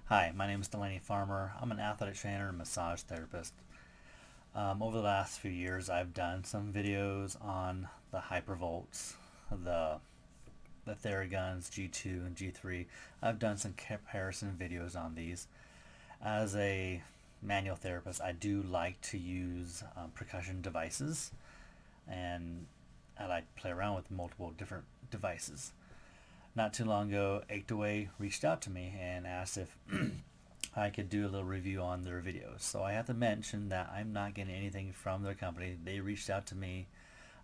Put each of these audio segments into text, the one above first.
Hi, my name is Delaney Farmer. I'm an athletic trainer and massage therapist. Over the last few years, I've done some videos on the Hypervolts, the the Theraguns G2 and G3. I've done some comparison videos on these. As a manual therapist, I do like to use percussion devices, and I like to play around with multiple different devices. Not too long ago, AchedAway reached out to me and asked if I could do a little review on their videos. So I have to mention that I'm not getting anything from their company. They reached out to me.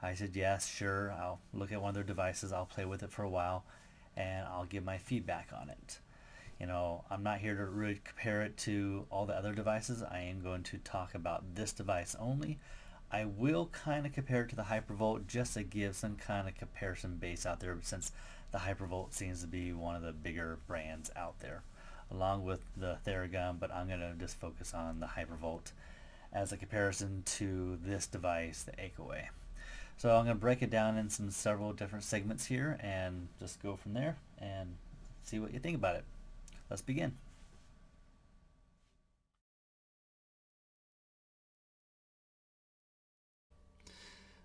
I said, yes, sure, I'll look at one of their devices, I'll play with it for a while, and I'll give my feedback on it. I'm not here to really compare it to all the other devices. I am going to talk about this device only. I will kind of compare it to the Hypervolt just to give some kind of comparison base out there, since the Hypervolt seems to be one of the bigger brands out there, along with the Theragun, but I'm going to just focus on the Hypervolt as a comparison to this device, the AchedAway. So I'm going to break it down in some several different segments here and just go from there and see what you think about it. Let's begin.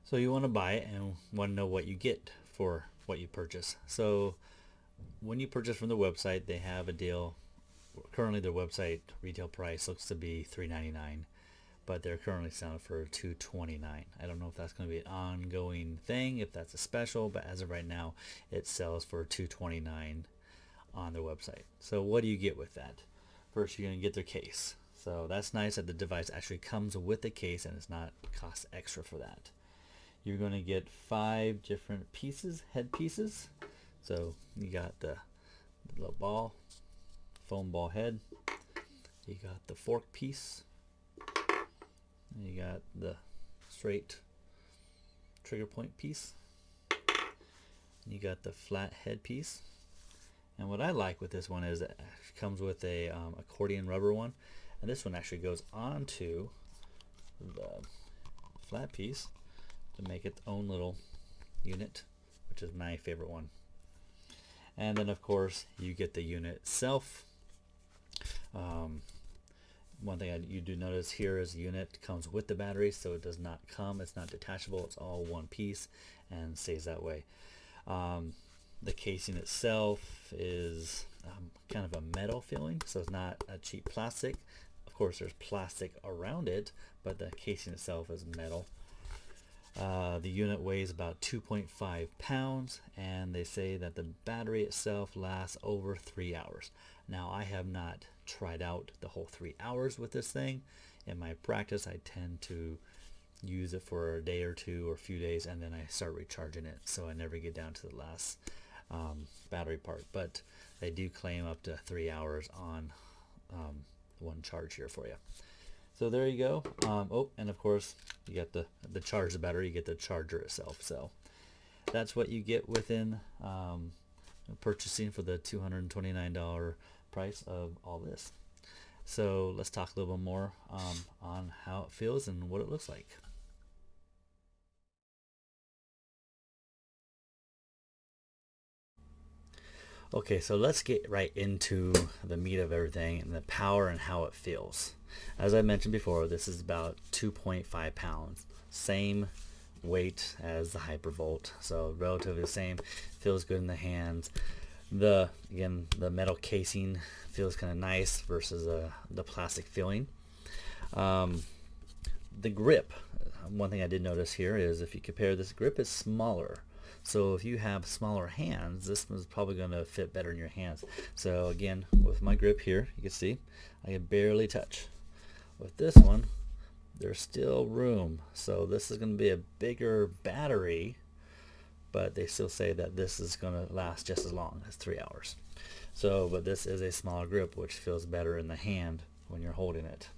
So you want to buy it and want to know what you get for what you purchase. So when you purchase from the website, they have a deal. Currently their website retail price looks to be $3.99, but they're currently selling for $2.29. I don't know if that's going to be an ongoing thing, if that's a special, but as of right now, it sells for $2.29 on their website. So what do you get with that? First, you're going to get their case. So that's nice that the device actually comes with the case and it's not cost extra for that. You're going to get 5 different pieces, head pieces. So you got the little ball, foam ball head. You got the fork piece. And you got the straight trigger point piece. And you got the flat head piece. And what I like with this one is it comes with a accordion rubber one, and this one actually goes onto the flat piece to make its own little unit, which is my favorite one. And then of course you get the unit itself. One thing you do notice here is the unit comes with the battery, so it does not come, it's not detachable, it's all one piece and stays that way. The casing itself is kind of a metal feeling, so it's not a cheap plastic. Of course there's plastic around it, but the casing itself is metal. The unit weighs about 2.5 pounds, and they say that the battery itself lasts over 3 hours. Now, I have not tried out the whole 3 hours with this thing. In my practice, I tend to use it for a day or two or a few days, and then I start recharging it, so I never get down to the last battery part. But they do claim up to 3 hours on one charge here for you. So there you go. Oh, and of course you get the charge the battery, you get the charger itself. So that's what you get within purchasing for the $229 price of all this. So let's talk a little bit more on how it feels and what it looks like. Okay, so let's get right into the meat of everything and the power and how it feels. As I mentioned before, this is about 2.5 pounds. Same weight as the Hypervolt, so relatively the same. Feels good in the hands. Again, the metal casing feels kind of nice versus the plastic feeling. The grip, one thing I did notice here is if you compare, this grip is smaller. So if you have smaller hands, this is probably going to fit better in your hands. So again, with my grip here, you can see I can barely touch. With this one, there's still room. So this is going to be a bigger battery, but they still say that this is going to last just as long as 3 hours. So, but this is a smaller grip, which feels better in the hand when you're holding it.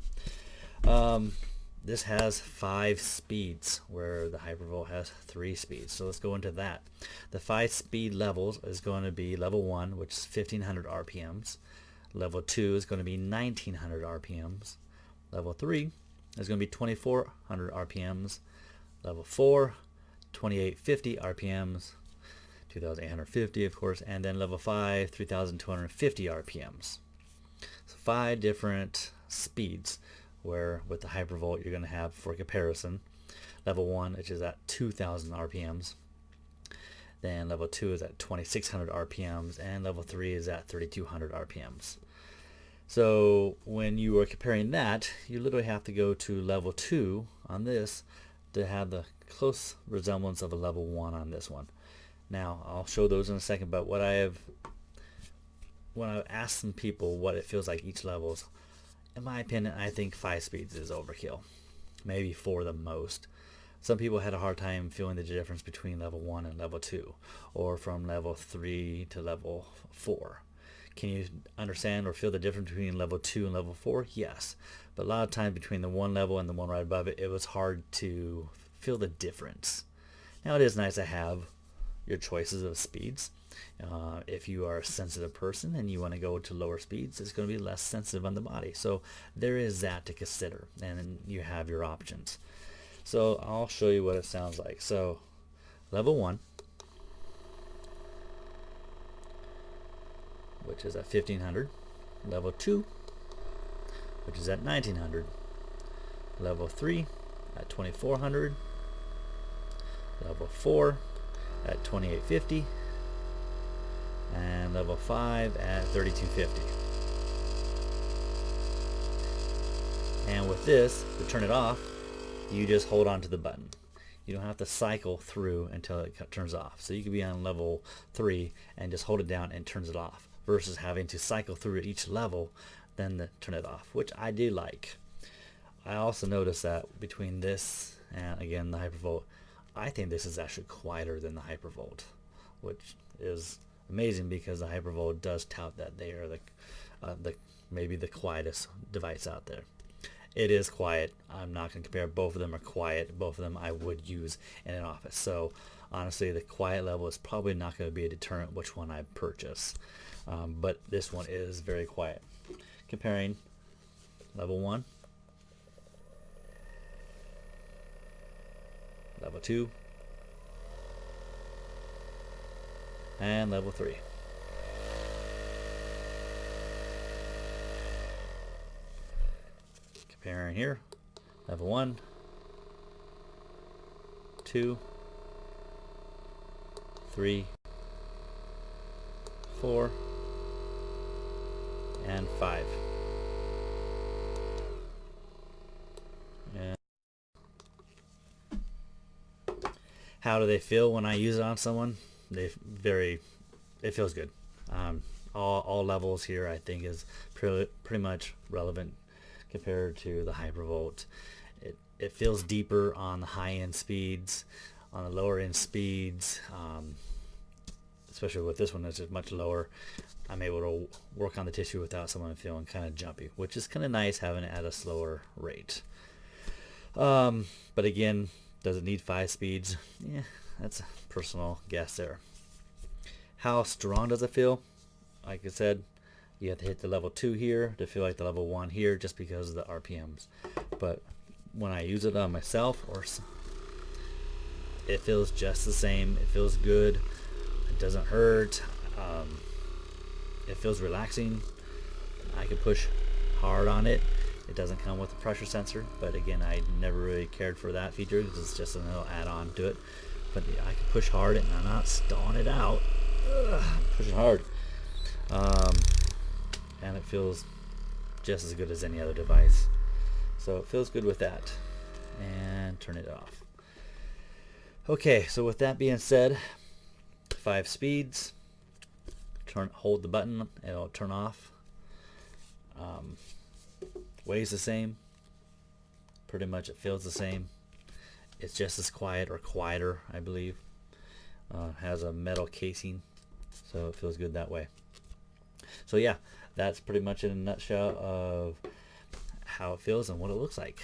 This has 5 speeds, where the Hypervolt has 3 speeds. So let's go into that. The 5 speed levels is going to be level 1, which is 1500 RPMs. Level 2 is going to be 1900 RPMs. Level 3 is going to be 2400 RPMs. Level 4, 2850 RPMs. 2850 of course, and then level 5, 3250 RPMs. So 5 different speeds, where with the Hypervolt you're going to have, for comparison, level 1, which is at 2,000 RPMs. Then level 2 is at 2,600 RPMs, and level 3 is at 3,200 RPMs. So when you are comparing that, you literally have to go to level 2 on this to have the close resemblance of a level 1 on this one. Now I'll show those in a second, but when I've asked some people what it feels like each levels, in my opinion, I think 5 speeds is overkill. Maybe 4 the most. Some people had a hard time feeling the difference between level 1 and level 2, or from level 3 to level 4. Can you understand or feel the difference between level 2 and level 4? Yes. But a lot of times between the one level and the one right above it, it was hard to feel the difference. Now it is nice to have your choices of speeds. If you are a sensitive person and you want to go to lower speeds, it's going to be less sensitive on the body. So there is that to consider, and then you have your options. So I'll show you what it sounds like. So level 1, which is at 1,500. Level 2, which is at 1,900. Level 3 at 2,400. Level 4 at 2,850. And level 5 at 3,250. And with this, to turn it off, you just hold on to the button. You don't have to cycle through until it turns off. So you could be on level 3 and just hold it down and turns it off, versus having to cycle through each level then to turn it off, which I do like. I also noticed that between this and, again, the Hypervolt, I think this is actually quieter than the Hypervolt, which is amazing because the Hypervolt does tout that they are maybe the quietest device out there. It is quiet. I'm not going to compare. Both of them are quiet. Both of them I would use in an office. So honestly, the quiet level is probably not going to be a deterrent which one I purchase. But this one is very quiet. Comparing level 1, level 2, and level 3. Comparing here, level 1, 2, 3, 4, and 5. And how do they feel when I use it on someone? It feels good. All levels here I think is pretty much relevant compared to the Hypervolt. It feels deeper on the high end speeds. On the lower end speeds, especially with this one that's just much lower, I'm able to work on the tissue without someone feeling kind of jumpy, which is kind of nice having it at a slower rate. But again, does it need 5 speeds? Yeah, that's a personal guess there. How strong does it feel? Like I said, you have to hit the level 2 here to feel like the level 1 here, just because of the RPMs. But when I use it on myself, it feels just the same. It feels good. It doesn't hurt. It feels relaxing. I can push hard on it. It doesn't come with a pressure sensor, but again, I never really cared for that feature because it's just a little add-on to it. But yeah, I can push hard and I'm not stalling it out. Pushing hard. And it feels just as good as any other device. So it feels good with that. And turn it off. Okay, so with that being said, 5 speeds. Hold the button, it'll turn off. Weighs the same. Pretty much it feels the same. It's just as quiet or quieter, I believe. Has a metal casing, so it feels good that way. So yeah, that's pretty much in a nutshell of how it feels and what it looks like.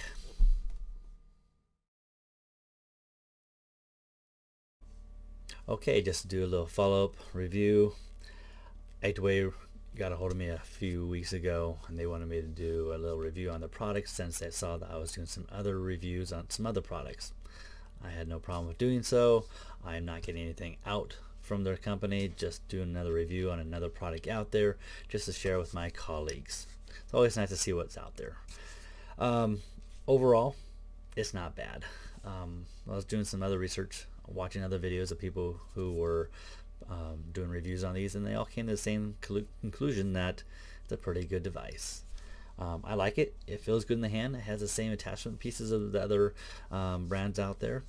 Okay, just to do a little follow-up review. AchedAway got a hold of me a few weeks ago and they wanted me to do a little review on the products since they saw that I was doing some other reviews on some other products. I had no problem with doing so. I'm not getting anything out from their company, just doing another review on another product out there just to share with my colleagues. It's always nice to see what's out there. Overall, it's not bad. I was doing some other research, watching other videos of people who were doing reviews on these, and they all came to the same conclusion that it's a pretty good device. I like it. It feels good in the hand. It has the same attachment pieces of the other brands out there.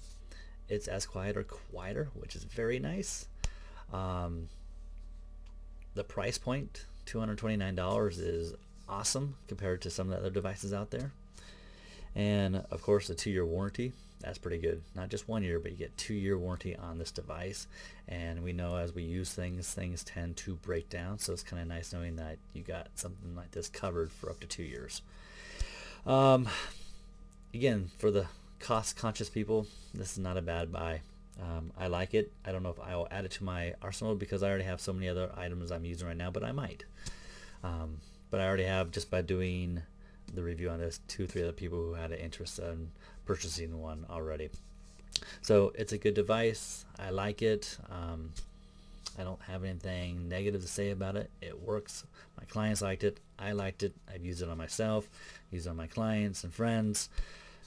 It's as quiet or quieter, which is very nice. The price point, $229, is awesome compared to some of the other devices out there. And of course, the 2-year warranty, that's pretty good. Not just 1 year, but you get 2-year warranty on this device. And we know as we use things tend to break down, so it's kind of nice knowing that you got something like this covered for up to 2 years. Again, for the cost conscious people, this is not a bad buy. I like it. I don't know if I will add it to my arsenal because I already have so many other items I'm using right now, but I might. But I already have, just by doing the review on this, 2 or 3 other people who had an interest in purchasing one already. So it's a good device. I like it. I don't have anything negative to say about it. It works. My clients liked it. I liked it. I've used it on myself, used it on my clients and friends.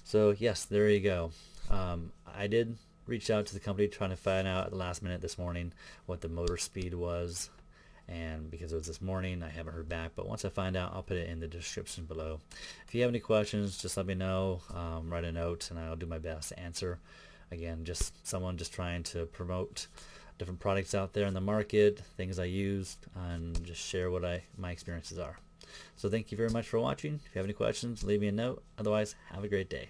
So yes, there you go. I did reach out to the company trying to find out at the last minute this morning what the motor speed was, and because it was this morning, I haven't heard back, but once I find out, I'll put it in the description below. If you have any questions, just let me know. Write a note and I'll do my best to answer. Again, just someone just trying to promote different products out there in the market, things I used, and just share what my experiences are. So thank you very much for watching. If you have any questions, leave me a note. Otherwise, have a great day.